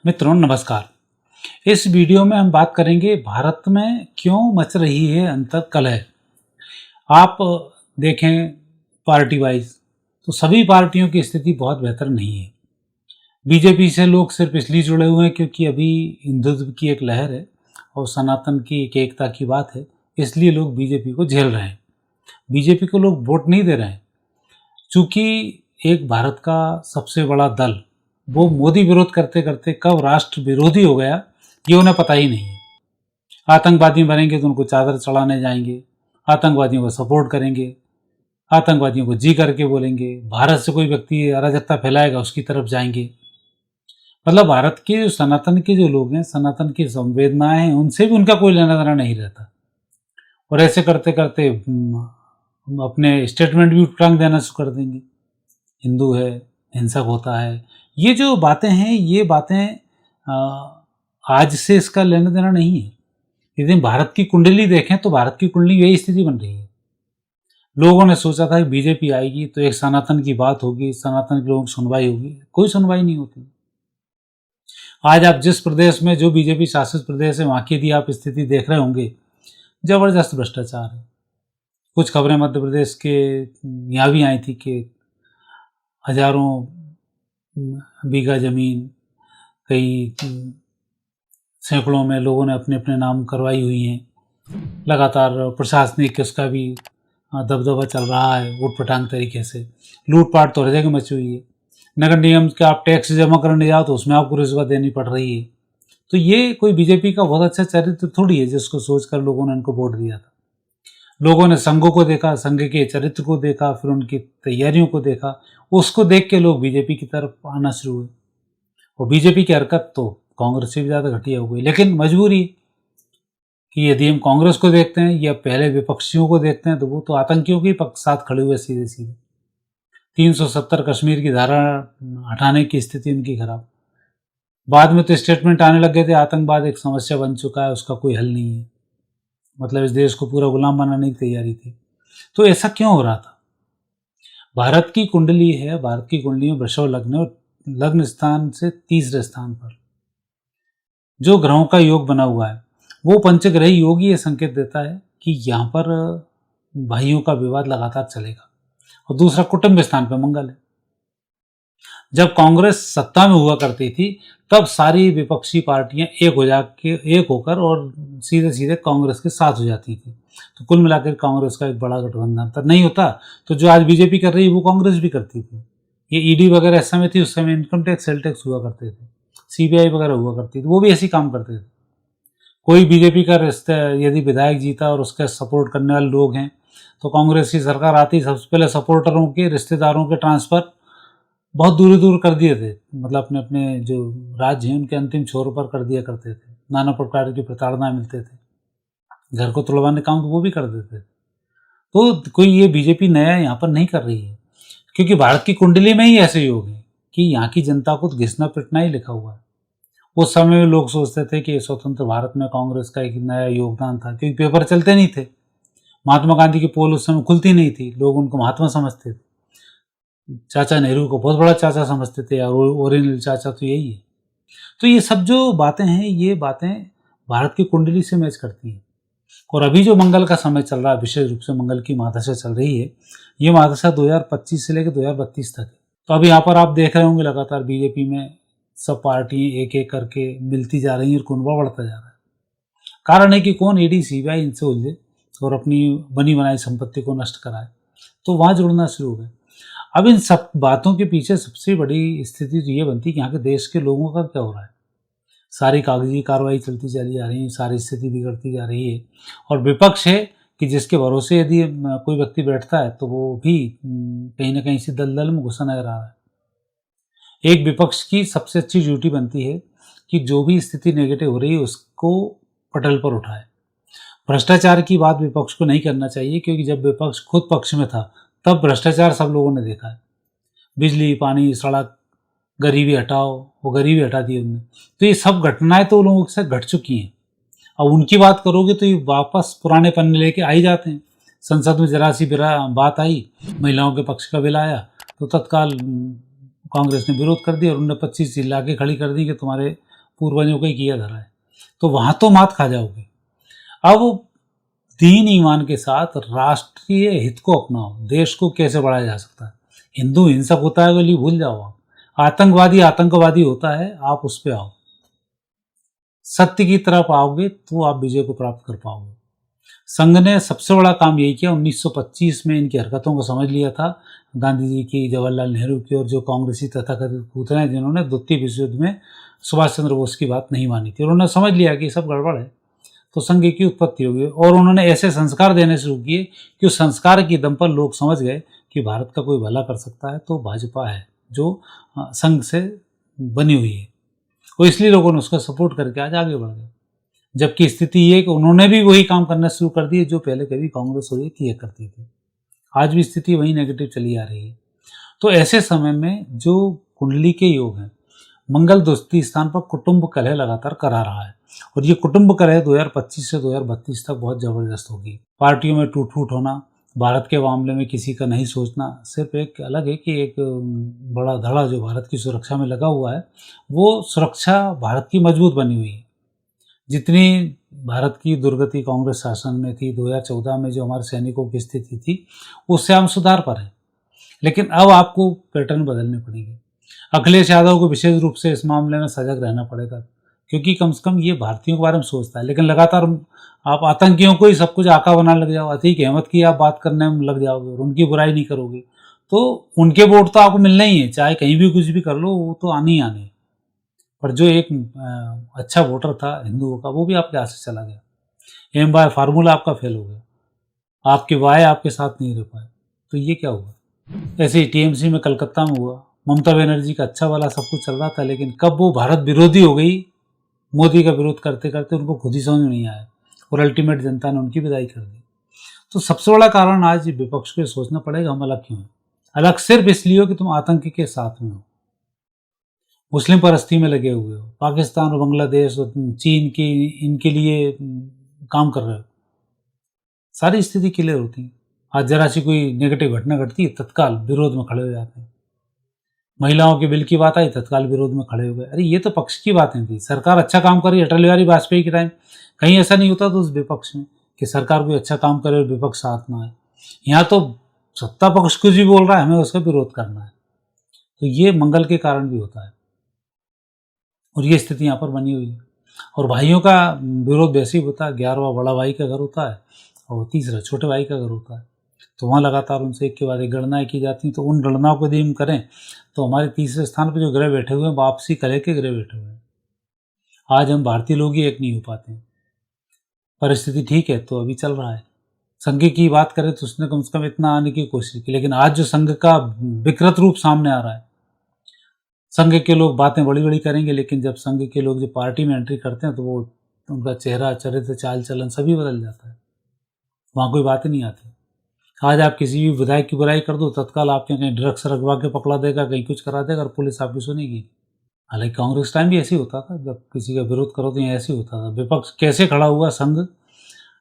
मित्रों नमस्कार। इस वीडियो में हम बात करेंगे भारत में क्यों मच रही है अंतर्कलह। आप देखें पार्टी वाइज तो सभी पार्टियों की स्थिति बहुत बेहतर नहीं है। बीजेपी से लोग सिर्फ इसलिए जुड़े हुए हैं क्योंकि अभी हिंदुत्व की एक लहर है और सनातन की एक एकता की बात है, इसलिए लोग बीजेपी को झेल रहे हैं। बीजेपी को लोग वोट नहीं दे रहे हैं चूँकि एक भारत का सबसे बड़ा दल वो मोदी विरोध करते करते कब राष्ट्र विरोधी हो गया ये उन्हें पता ही नहीं है। आतंकवादी बनेंगे तो उनको चादर चढ़ाने जाएंगे, आतंकवादियों को सपोर्ट करेंगे, आतंकवादियों को जी करके बोलेंगे, भारत से कोई व्यक्ति अराजकता फैलाएगा उसकी तरफ जाएंगे। मतलब भारत के सनातन के जो लोग हैं, सनातन की संवेदनाएं हैं, उनसे भी उनका कोई लेना देना नहीं रहता। और ऐसे करते करते अपने स्टेटमेंट भी टांग देना शुरू कर देंगे, हिंदू है, हिंसक होता है। ये जो बातें हैं ये बातें आज से इसका लेना देना नहीं है। यदि भारत की कुंडली देखें तो भारत की कुंडली यही स्थिति बन रही है। लोगों ने सोचा था कि बीजेपी आएगी तो एक सनातन की बात होगी, सनातन के लोगों की सुनवाई होगी, कोई सुनवाई नहीं होती। आज आप जिस प्रदेश में, जो बीजेपी शासित प्रदेश है, वहाँ की यदि आप स्थिति देख रहे होंगे, जबरदस्त भ्रष्टाचार है। कुछ खबरें मध्य प्रदेश के यहाँ भी आई थी कि हजारों बीघा जमीन, कई सैकड़ों में लोगों ने अपने अपने नाम करवाई हुई हैं। लगातार प्रशासनिक उसका भी दबदबा चल रहा है, उटपटांग तरीके से। लूटपाट तो हर जगह मची हुई है। नगर निगम के आप टैक्स जमा करने जाओ तो उसमें आपको रिश्वत देनी पड़ रही है। तो ये कोई बीजेपी का बहुत अच्छा चरित्र थोड़ी है जिसको सोचकर लोगों ने इनको वोट दिया था। लोगों ने संघों को देखा, संघ के चरित्र को देखा, फिर उनकी तैयारियों को देखा, उसको देख के लोग बीजेपी की तरफ आना शुरू हुए। और बीजेपी की हरकत तो कांग्रेस से भी ज़्यादा घटिया हो गई। लेकिन मजबूरी कि यदि हम कांग्रेस को देखते हैं या पहले विपक्षियों को देखते हैं तो वो तो आतंकियों के साथ खड़े हुए सीधे सीधे। 370 कश्मीर की धारा हटाने की स्थिति उनकी खराब। बाद में तो स्टेटमेंट आने लग गए थे आतंकवाद एक समस्या बन चुका है, उसका कोई हल नहीं है। मतलब इस देश को पूरा गुलाम बनाने की तैयारी थी। तो ऐसा क्यों हो रहा था? भारत की कुंडली है, भारत की कुंडली में वृषभ लग्न और लग्न स्थान से तीसरे स्थान पर जो ग्रहों का योग बना हुआ है वो पंचग्रही योग ये संकेत देता है कि यहाँ पर भाइयों का विवाद लगातार चलेगा। और दूसरा कुटुंब स्थान पर मंगल है। जब कांग्रेस सत्ता में हुआ करती थी तब सारी विपक्षी पार्टियां एक होकर और सीधे सीधे कांग्रेस के साथ हो जाती थी। तो कुल मिलाकर कांग्रेस का एक बड़ा गठबंधन था। नहीं होता तो जो आज बीजेपी कर रही है वो कांग्रेस भी करती थी। ये ईडी वगैरह इस समय थी, उस समय इनकम टैक्स, सेल टैक्स हुआ करते थे, सीबीआई वगैरह हुआ करती थी, वो भी ऐसी काम करते थे। कोई बीजेपी का रिश्ता यदि विधायक जीता और उसके सपोर्ट करने वाले लोग हैं तो कांग्रेस की सरकार आती सबसे पहले सपोर्टरों के, रिश्तेदारों के ट्रांसफ़र बहुत दूर दूर कर दिए थे। मतलब अपने अपने जो राज्य हैं उनके अंतिम छोर पर कर दिया करते थे। नाना प्रकार की प्रताड़ना मिलते थे, घर को तुड़वाने काम तो वो भी कर देते थे। तो कोई ये बीजेपी नया यहाँ पर नहीं कर रही है क्योंकि भारत की कुंडली में ही ऐसे योग है कि यहाँ की जनता को तो घिसना पिटना ही लिखा हुआ है। उस समय में लोग सोचते थे कि स्वतंत्र भारत में कांग्रेस का एक नया योगदान था क्योंकि पेपर चलते नहीं थे। महात्मा गांधी की पोल उस समय खुलती नहीं थी, लोग उनको महात्मा समझते थे। चाचा नेहरू को बहुत बड़ा चाचा समझते थे और ओरिजिनल चाचा तो यही है। तो ये सब जो बातें हैं ये बातें भारत की कुंडली से मैच करती हैं। और अभी जो मंगल का समय चल रहा है, विशेष रूप से मंगल की महादशा चल रही है, ये महादशा 2025 से लेकर 2032 तक है। तो अभी यहाँ पर आप देख रहे होंगे लगातार बीजेपी में सब पार्टियां एक एक करके मिलती जा रही हैं और कुनबा बढ़ता जा रहा है। कारण है कि कौन ईडी सीबीआई इनसे उलझे और अपनी बनी बनाई संपत्ति को नष्ट कराए, तो वहाँ जुड़ना शुरू हो गए। अब इन सब बातों के पीछे सबसे बड़ी स्थिति तो ये बनती है कि यहाँ के देश के लोगों का क्या हो रहा है। सारी कागजी कार्रवाई चलती चली जा रही है, सारी स्थिति बिगड़ती जा रही है। और विपक्ष है कि जिसके भरोसे यदि कोई व्यक्ति बैठता है तो वो भी कहीं ना कहीं से दलदल में घुसा नजर आ रहा है। एक विपक्ष की सबसे अच्छी ड्यूटी बनती है कि जो भी स्थिति नेगेटिव हो रही है उसको पटल पर उठाए। भ्रष्टाचार की बात विपक्ष को नहीं करना चाहिए क्योंकि जब विपक्ष खुद पक्ष में था तब भ्रष्टाचार सब लोगों ने देखा है। बिजली, पानी, सड़क, गरीबी हटाओ, वो गरीबी हटा दी उन्होंने। तो ये सब घटनाएं तो लोगों के साथ घट चुकी हैं। अब उनकी बात करोगे तो ये वापस पुराने पन्ने लेके आ ही जाते हैं। संसद में जरा सी बात आई, महिलाओं के पक्ष का बिल आया तो तत्काल कांग्रेस ने विरोध कर दिया और उन्होंने 25 चिल्ला के खड़ी कर दी कि तुम्हारे पूर्वजों का ही किया धरा है, तो वहां तो मात खा जाओगे। अब दीन ईमान के साथ राष्ट्रीय हित को अपनाओ, देश को कैसे बढ़ाया जा सकता है। हिंदू हिंसक होता है बोलिए भूल जाओ, आप आतंकवादी आतंकवादी होता है, आप उस पे आओ, सत्य की तरफ आओगे तो आप विजय को प्राप्त कर पाओगे। संघ ने सबसे बड़ा काम यही किया, 1925 में इनकी हरकतों को समझ लिया था, गांधी जी की, जवाहरलाल नेहरू की, और जो कांग्रेसी तथाकथित पूतने हैं जिन्होंने द्वितीय विश्व युद्ध में सुभाष चंद्र बोस की बात नहीं मानी थी, उन्होंने समझ लिया कि सब गड़बड़ है, तो संघ की उत्पत्ति हो गई। और उन्होंने ऐसे संस्कार देने शुरू किए कि उस संस्कार के दम पर लोग समझ गए कि भारत का कोई भला कर सकता है तो भाजपा है, जो संघ से बनी हुई है, और इसलिए लोगों ने उसका सपोर्ट करके आज आगे बढ़ गए। जबकि स्थिति ये कि उन्होंने भी वही काम करना शुरू कर दिए जो पहले कभी कांग्रेस और ये किया करती थी। आज भी स्थिति वही नेगेटिव चली आ रही है। तो ऐसे समय में जो कुंडली के योग हैं, मंगल द्वितीय स्थान पर कुटुंब कलह लगातार करा रहा है, और ये कुटुंब कलह 2025 से 2032 तक बहुत जबरदस्त होगी। पार्टियों में टूट फूट होना, भारत के मामले में किसी का नहीं सोचना, सिर्फ एक अलग है कि एक बड़ा धड़ा जो भारत की सुरक्षा में लगा हुआ है, वो सुरक्षा भारत की मजबूत बनी हुई है। जितनी भारत की दुर्गति कांग्रेस शासन में थी, 2014 में जो हमारे सैनिकों की स्थिति थी, उससे हम सुधार पर हैं, लेकिन अब आपको पैटर्न बदलने पड़ेंगे। अखिलेश यादव को विशेष रूप से इस मामले में सजग रहना पड़ेगा, क्योंकि कम से कम ये भारतीयों के बारे में सोचता है, लेकिन लगातार आप आतंकियों को ही सब कुछ आका बनाने लग जाओ, अतीक अहमद की आप बात करने में लग जाओगे और उनकी बुराई नहीं करोगे, तो उनके वोट तो आपको मिलना ही है, चाहे कहीं भी कुछ भी कर लो, वो तो आने ही आने। पर जो एक अच्छा वोटर था हिंदुओं का, वो भी आपके हाथ से चला गया। एम बाय फार्मूला आपका फेल हो गया, आपके वाय आपके साथ नहीं रह पाए, तो ये क्या हुआ। ऐसे ही टीएमसी में कलकत्ता में हुआ, ममता बनर्जी का अच्छा वाला सब कुछ चल रहा था, लेकिन कब वो भारत विरोधी हो गई, मोदी का विरोध करते करते उनको खुद ही समझ में नहीं आया, और अल्टीमेट जनता ने उनकी विदाई कर दी। तो सबसे बड़ा कारण आज विपक्ष को सोचना पड़ेगा, हम अलग क्यों हैं। अलग सिर्फ इसलिए हो कि तुम आतंक के साथ में हो, मुस्लिम परस्ती में लगे हुए हो, पाकिस्तान और बांग्लादेश और चीन की इनके लिए काम कर रहे हो, सारी स्थिति क्लियर होती है। आज जरा सी कोई नेगेटिव घटना घटती है, तत्काल विरोध में खड़े हो जाते हैं। महिलाओं के बिल की बात आई, तत्काल विरोध में खड़े हो गए। अरे ये तो पक्ष की बातें थी, सरकार अच्छा काम कर रही है, अटल बिहारी वाजपेयी के टाइम कहीं ऐसा नहीं होता तो उस विपक्ष में कि सरकार कोई अच्छा काम करे और विपक्ष साथ ना आए। यहाँ तो सत्ता पक्ष कुछ भी बोल रहा है, हमें उसका विरोध करना है, तो ये मंगल के कारण भी होता है, और ये स्थिति यहाँ पर बनी हुई है। और भाइयों का विरोध वैसे ही होता है, 11वां बड़ा भाई का घर होता है और तीसरा छोटे भाई का घर होता है, तो वहाँ लगातार उनसे एक के बाद एक गणनाएँ की जाती हैं। तो उन गणनाओं को यदि हम करें तो हमारे तीसरे स्थान पर जो ग्रह बैठे हुए हैं, वापसी कलह के ग्रह बैठे हुए हैं। आज हम भारतीय लोग ही एक नहीं हो पाते हैं। परिस्थिति ठीक है तो अभी चल रहा है। संघ की बात करें तो उसने कम से कम इतना आने की कोशिश की, लेकिन आज जो संघ का विकृत रूप सामने आ रहा है, संघ के लोग बातें बड़ी बड़ी करेंगे, लेकिन जब संघ के लोग जो पार्टी में एंट्री करते हैं तो वो उनका चेहरा, चरित्र, चाल चलन सभी बदल जाता है, वहाँ कोई बातें नहीं आती। आज आप किसी भी विधायक की बुराई कर दो, तत्काल आपके कहीं ड्रग्स रखवा के पकड़ा देगा, कहीं कुछ करा देगा और पुलिस आपकी सुनेगी। हालांकि कांग्रेस टाइम भी ऐसे ही होता था, जब किसी का विरोध करो तो ऐसे ही होता था। विपक्ष कैसे खड़ा हुआ संघ,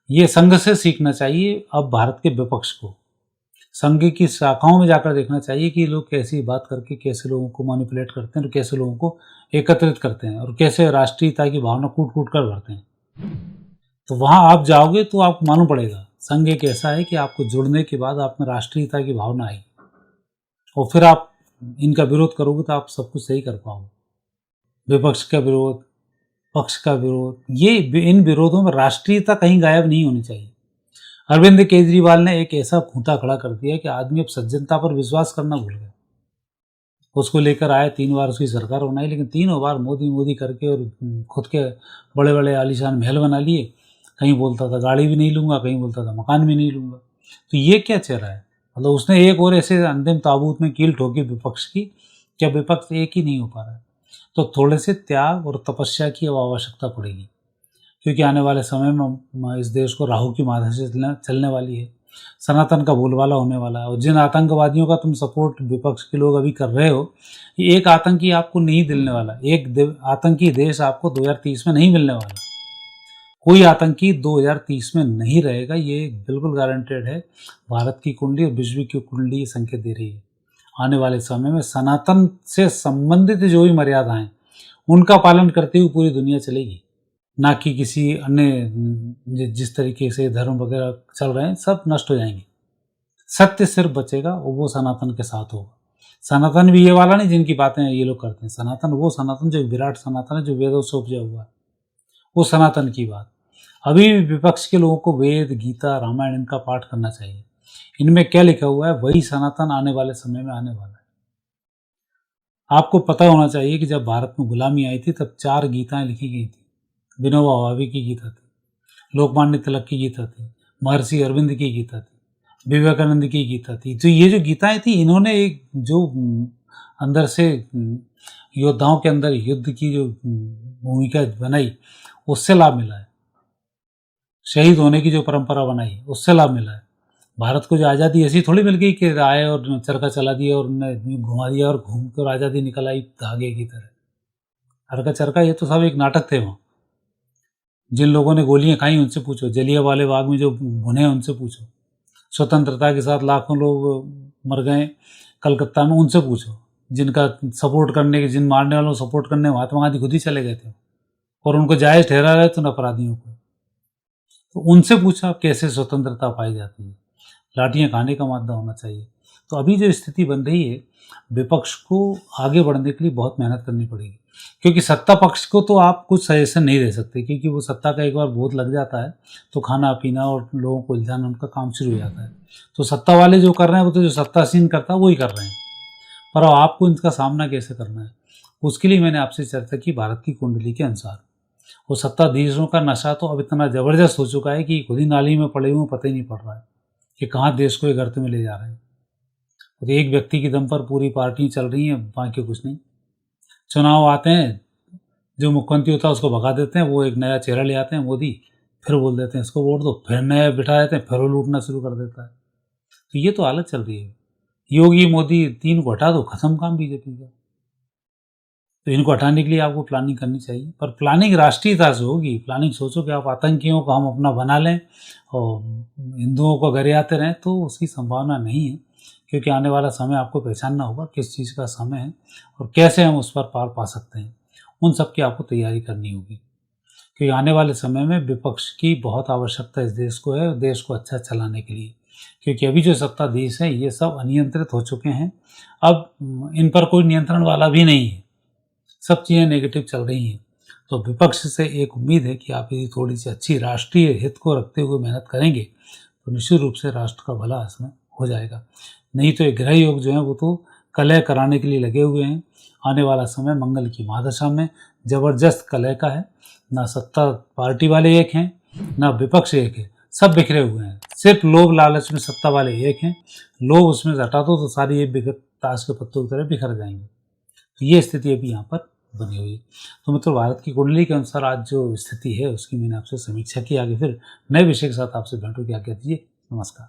ये संघ से सीखना चाहिए अब भारत के विपक्ष को। संघ की शाखाओं में जाकर देखना चाहिए कि लोग कैसी बात करके कैसे लोगों को मैनिपुलेट करते हैं और कैसे लोगों को एकत्रित करते हैं और कैसे राष्ट्रीयता की भावना कूट कूट कर भरते हैं। तो वहाँ आप जाओगे तो आपको मालूम पड़ेगा संघ एक ऐसा है कि आपको जुड़ने के बाद आप में राष्ट्रीयता की भावना आई, और फिर आप इनका विरोध करोगे तो आप सब कुछ सही कर पाओगे। विपक्ष का विरोध, पक्ष का विरोध, ये इन विरोधों में राष्ट्रीयता कहीं गायब नहीं होनी चाहिए। अरविंद केजरीवाल ने एक ऐसा खूंटा खड़ा कर दिया कि आदमी अब सज्जनता पर विश्वास करना भूल गया। उसको लेकर आए, 3 बार उसकी सरकार बनाई, लेकिन तीनों बार मोदी मोदी करके और खुद के बड़े बड़े आलीशान महल बना लिए। कहीं बोलता था गाड़ी भी नहीं लूँगा, कहीं बोलता था मकान भी नहीं लूँगा। तो ये क्या चेहरा है? मतलब उसने एक और ऐसे अंतिम ताबूत में कील ठोकी विपक्ष की, क्या विपक्ष एक ही नहीं हो पा रहा है। तो थोड़े से त्याग और तपस्या की अब आवश्यकता पड़ेगी, क्योंकि आने वाले समय में इस देश को राहु की माधा से चलने वाली है, सनातन का बोलबाला होने वाला है। और जिन आतंकवादियों का तुम सपोर्ट विपक्ष के लोग अभी कर रहे हो, ये एक आतंकी आपको नहीं मिलने वाला, एक आतंकी देश आपको 2030 में नहीं मिलने वाला। कोई आतंकी 2030 में नहीं रहेगा, ये बिल्कुल गारंटेड है। भारत की कुंडली और विश्व की कुंडली ये संकेत दे रही है। आने वाले समय में सनातन से संबंधित जो भी मर्यादाएं, उनका पालन करते हुए पूरी दुनिया चलेगी, ना कि किसी अन्य जिस तरीके से धर्म वगैरह चल रहे हैं सब नष्ट हो जाएंगे। सत्य सिर्फ बचेगा और वो सनातन के साथ होगा। सनातन भी ये वाला नहीं जिनकी बातें ये लोग करते हैं, सनातन वो सनातन जो विराट सनातन है, जो वेदों से उपजा हुआ है, वो सनातन की बात। अभी भी विपक्ष के लोगों को वेद, गीता, रामायण इनका पाठ करना चाहिए। इनमें क्या लिखा हुआ है, वही सनातन आने वाले समय में आने वाला है। आपको पता होना चाहिए कि जब भारत में गुलामी आई थी तब 4 गीताएं लिखी गई थी। विनोबा भावे की गीता थी, लोकमान्य तिलक की गीता थी, महर्षि अरविंद की गीता थी, विवेकानंद की गीता थी। तो ये जो गीताएं थी, इन्होंने एक जो अंदर से योद्धाओं के अंदर युद्ध की जो भूमिका बनाई, उससे लाभ मिला है। शहीद होने की जो परंपरा बनाई, उससे लाभ मिला है। भारत को जो आज़ादी ऐसी थोड़ी मिल गई कि आए और चरखा चला दिया और उन्हें घुमा दिया और घूम कर आज़ादी निकल आई धागे की तरह। हरका चरखा ये तो सब एक नाटक थे। वहाँ जिन लोगों ने गोलियां खाई उनसे पूछो, जलियांवाले बाग में जो भुने उनसे पूछो, स्वतंत्रता के साथ लाखों लोग मर गए कलकत्ता में, उनसे पूछो। जिनका सपोर्ट करने के, जिन मारने वालों को सपोर्ट करने महात्मा गांधी खुद ही चले गए थे और उनको जायज़ ठहरा रहे थे उन अपराधियों को। तो उनसे पूछा कैसे स्वतंत्रता पाई जाती है। लाठियाँ खाने का मादा होना चाहिए। तो अभी जो स्थिति बन रही है, विपक्ष को आगे बढ़ने के लिए बहुत मेहनत करनी पड़ेगी, क्योंकि सत्ता पक्ष को तो आप कुछ सजेशन नहीं दे सकते, क्योंकि वो सत्ता का एक बार भूत लग जाता है तो खाना पीना और लोगों को उलझाना उनका काम शुरू हो जाता है। तो सत्ता वाले जो कर रहे हैं वो तो जो सत्तासीन करता है वही कर रहे हैं, पर अब आपको इनका सामना कैसे करना है, उसके लिए मैंने आपसे चर्चा की भारत की कुंडली के अनुसार। वो सत्ताधीशों का नशा तो अब इतना ज़बरदस्त हो चुका है कि खुद ही नाली में पड़े हुए पता ही नहीं पड़ रहा है कि कहाँ देश को एक गर्त में ले जा रहे हैं। और एक व्यक्ति के दम पर पूरी पार्टी चल रही है, बाकी कुछ नहीं। चुनाव आते हैं, जो मुख्यमंत्री होता है उसको भगा देते हैं, वो एक नया चेहरा ले आते हैं मोदी, फिर बोल देते हैं इसको वोट दो, फिर नया बिठा देते हैं, फिर वो लूटना शुरू कर देता है। तो ये तो हालत चल रही है। योगी मोदी 3 को हटा दो, खत्म काम बीजेपी का। तो इनको हटाने के लिए आपको प्लानिंग करनी चाहिए, पर प्लानिंग राष्ट्रीयता से होगी। प्लानिंग सोचो कि आप आतंकियों को हम अपना बना लें और हिंदुओं को घरे आते रहें, तो उसकी संभावना नहीं है, क्योंकि आने वाला समय आपको पहचानना होगा किस चीज़ का समय है और कैसे हम उस पर पार पा सकते हैं। उन सब की आपको तैयारी करनी होगी, क्योंकि आने वाले समय में विपक्ष की बहुत आवश्यकता इस देश को है, देश को अच्छा चलाने के लिए। क्योंकि अभी जो सत्ताधीश हैं ये सब अनियंत्रित हो चुके हैं, अब इन पर कोई नियंत्रण वाला भी नहीं है, सब चीज़ें नेगेटिव चल रही हैं। तो विपक्ष से एक उम्मीद है कि आप यदि थोड़ी सी अच्छी राष्ट्रीय हित को रखते हुए मेहनत करेंगे तो निश्चित रूप से राष्ट्र का भला इसमें हो जाएगा। नहीं तो ये गृह योग जो है वो तो कलह कराने के लिए लगे हुए हैं। आने वाला समय मंगल की महादशा में ज़बरदस्त कलह का है। ना सत्ता पार्टी वाले एक हैं, ना विपक्ष एक है, सब बिखरे हुए हैं। सिर्फ लोभ लालच में सत्ता वाले एक हैं। लोभ उसमें से हटा दो तो सारी ये बिखर ताश के पत्तों की तरह बिखर जाएंगे। तो ये स्थिति अभी यहाँ पर बनी हुई है। तो मतलब भारत की कुंडली के अनुसार आज जो स्थिति है उसकी मैंने आपसे समीक्षा की। आगे फिर नए विषय के साथ आपसे भेंटू की आज्ञा दीजिए। नमस्कार।